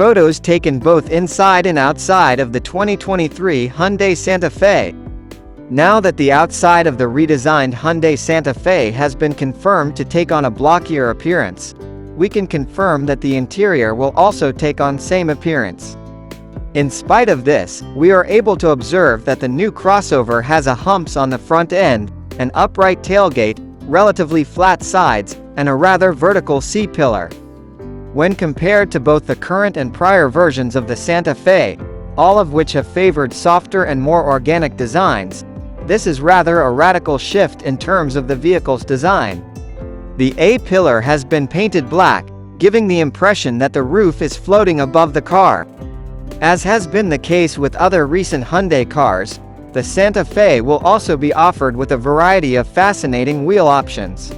Photos taken both inside and outside of the 2023 Hyundai Santa Fe. Now that the outside of the redesigned Hyundai Santa Fe has been confirmed to take on a blockier appearance, we can confirm that the interior will also take on same appearance. In spite of this, we are able to observe that the new crossover has a humps on the front end, an upright tailgate, relatively flat sides, and a rather vertical C-pillar. When compared to both the current and prior versions of the Santa Fe, all of which have favored softer and more organic designs, this is rather a radical shift in terms of the vehicle's design. The A-pillar has been painted black, giving the impression that the roof is floating above the car. As has been the case with other recent Hyundai cars, the Santa Fe will also be offered with a variety of fascinating wheel options.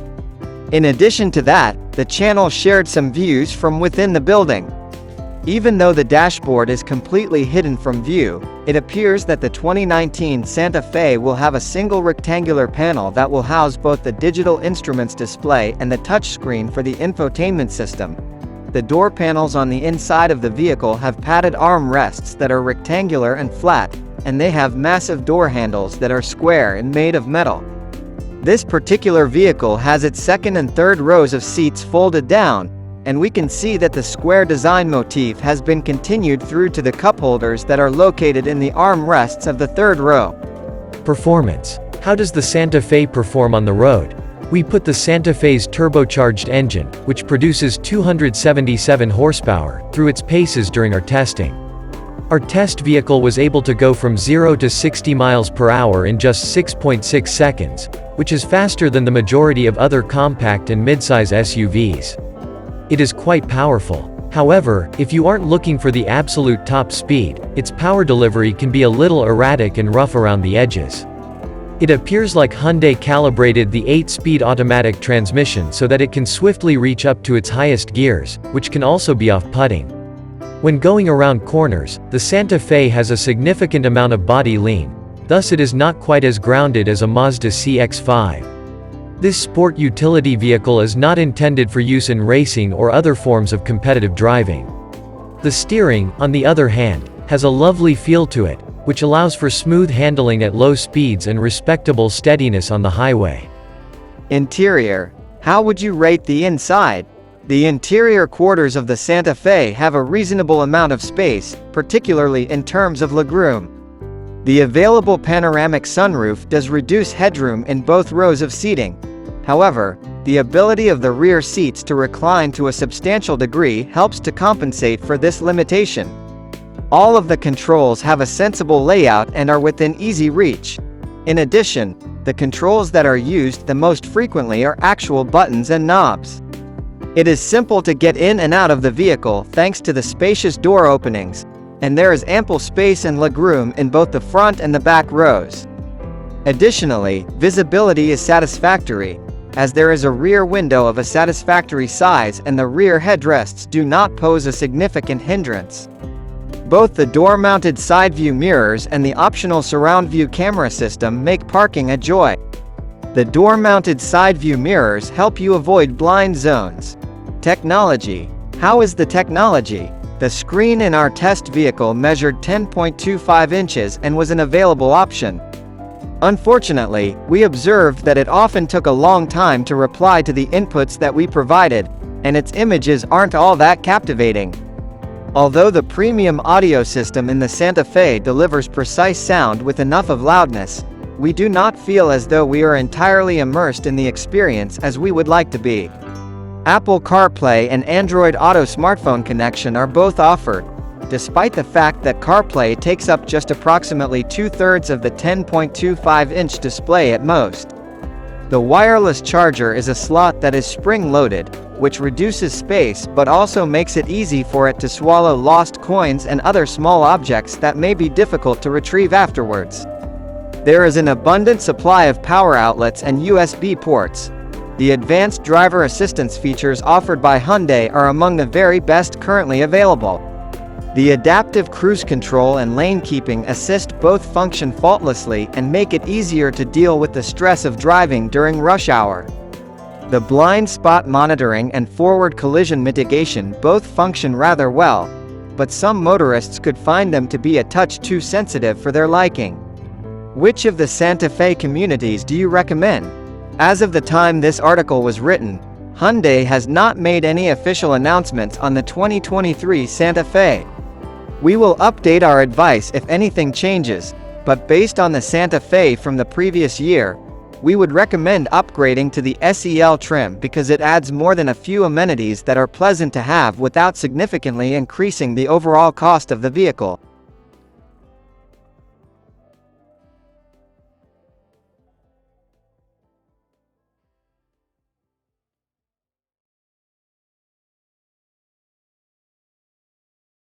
In addition to that, the channel shared some views from within the building. Even though the dashboard is completely hidden from view, it appears that the 2019 Santa Fe will have a single rectangular panel that will house both the digital instruments display and the touchscreen for the infotainment system. The door panels on the inside of the vehicle have padded arm rests that are rectangular and flat, and they have massive door handles that are square and made of metal. This particular vehicle has its second and third rows of seats folded down, and we can see that the square design motif has been continued through to the cup holders that are located in the arm rests of the third row. Performance. How does the Santa Fe perform on the road? We put the Santa Fe's turbocharged engine, which produces 277 horsepower, through its paces during our testing. Our test vehicle was able to go from 0 to 60 miles per hour in just 6.6 seconds, which is faster than the majority of other compact and midsize SUVs. It is quite powerful. However, if you aren't looking for the absolute top speed, its power delivery can be a little erratic and rough around the edges. It appears like Hyundai calibrated the 8-speed automatic transmission so that it can swiftly reach up to its highest gears, which can also be off-putting. When going around corners, the Santa Fe has a significant amount of body lean, thus it is not quite as grounded as a Mazda CX-5. This sport utility vehicle is not intended for use in racing or other forms of competitive driving. The steering, on the other hand, has a lovely feel to it, which allows for smooth handling at low speeds and respectable steadiness on the highway. Interior. How would you rate the inside? The interior quarters of the Santa Fe have a reasonable amount of space, particularly in terms of legroom. The available panoramic sunroof does reduce headroom in both rows of seating. However, the ability of the rear seats to recline to a substantial degree helps to compensate for this limitation. All of the controls have a sensible layout and are within easy reach. In addition, the controls that are used the most frequently are actual buttons and knobs. It is simple to get in and out of the vehicle thanks to the spacious door openings, and there is ample space and legroom in both the front and the back rows. Additionally, visibility is satisfactory, as there is a rear window of a satisfactory size and the rear headrests do not pose a significant hindrance. Both the door-mounted side view mirrors and the optional surround view camera system make parking a joy. The door-mounted side view mirrors help you avoid blind zones. Technology. How is the technology? The screen in our test vehicle measured 10.25 inches and was an available option. Unfortunately, we observed that it often took a long time to reply to the inputs that we provided, and its images aren't all that captivating. Although the premium audio system in the Santa Fe delivers precise sound with enough of loudness, we do not feel as though we are entirely immersed in the experience as we would like to be. Apple CarPlay and Android Auto smartphone connection are both offered, despite the fact that CarPlay takes up just approximately 2/3 of the 10.25-inch display at most. The wireless charger is a slot that is spring-loaded, which reduces space but also makes it easy for it to swallow lost coins and other small objects that may be difficult to retrieve afterwards. There is an abundant supply of power outlets and USB ports. The advanced driver assistance features offered by Hyundai are among the very best currently available. The adaptive cruise control and lane keeping assist both function faultlessly and make it easier to deal with the stress of driving during rush hour. The blind spot monitoring and forward collision mitigation both function rather well, but some motorists could find them to be a touch too sensitive for their liking. Which of the Santa Fe communities do you recommend? As of the time this article was written, Hyundai has not made any official announcements on the 2023 Santa Fe. We will update our advice if anything changes, but based on the Santa Fe from the previous year, we would recommend upgrading to the SEL trim because it adds more than a few amenities that are pleasant to have without significantly increasing the overall cost of the vehicle.